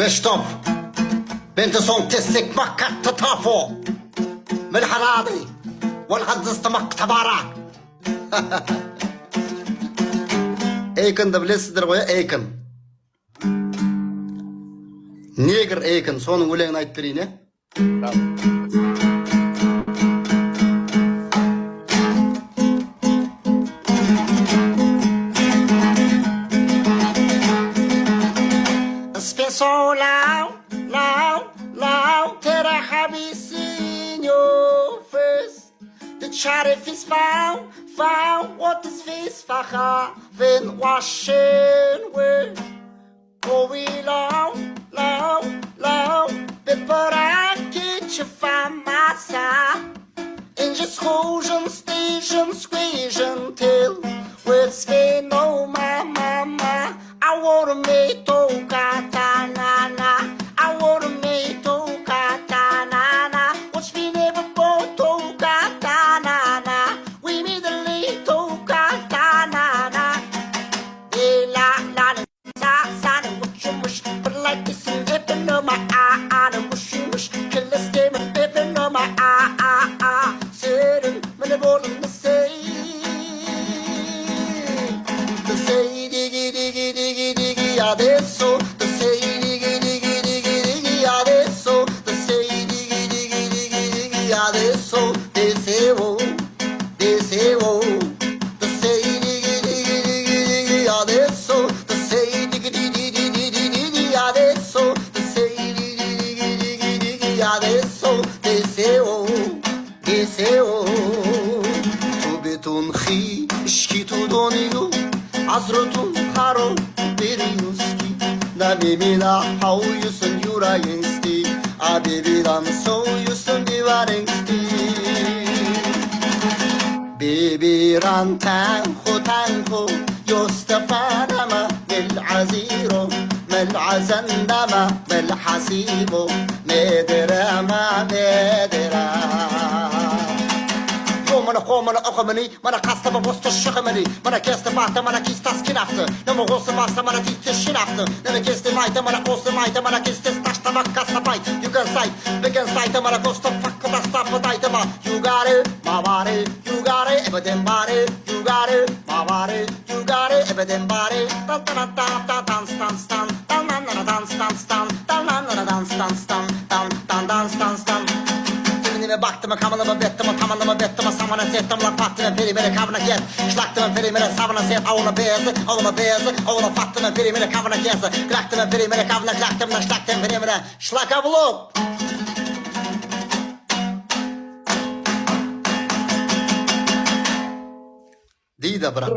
كريستوف بنت صون تسك مكة تطافو من الحراضي والغد استمك تبارك ايكن دبلس درويا ايكن نيجر ايكن صون ولين نايت برينه so loud, loud, loud till I have seen your face. The sheriff is found, what is this for having washing away? Going loud, loud, loud, before I get you from my side. In just squeezing, squeezing till with skin, oh my mama. I wanna make katana. I wanna make katana. What's been ever bought katana? We need a little katana. La la la sa mush but like this and dipping on my mush kill this game and dipping on my sitting when the ball in the say adesso the say adesso the say adesso desevo the say adesso the say adesso the say adesso desevo tubetun khi ishkitu doniyo azrotun kharo Beriuski, na baby na how you send your agency, a baby I'm so you send the warrenty. Baby ran tango, Yostafanama, Mel Aziro, Mel Azandama, Mel Hasibo, Mederama, Medera. Mana komana okamani mana kasta ba bosta shakamani mana kesta mata mana kista skinafta nama gosta masta mana tiste shinafta nama kesta maita mana gosta maita mana kista stasta makasta pai you can say begin sight mana gosta fakka da stop daita ma you got it everything body you got it my body you got it everything body tan tan tan tan dance dance dance tan tan dance dance dance tan tan dance dance dance tan tan dance dance dance baktım kamalama bettim tamamlama bettim samana settim la fattım peri beni kavna get şlaktım peri beni savana set avuna bezi avuna fattım peri beni kavna get klaktım peri beni kavna klaktım la şlaktım peri beni şlaka blok Dida bırak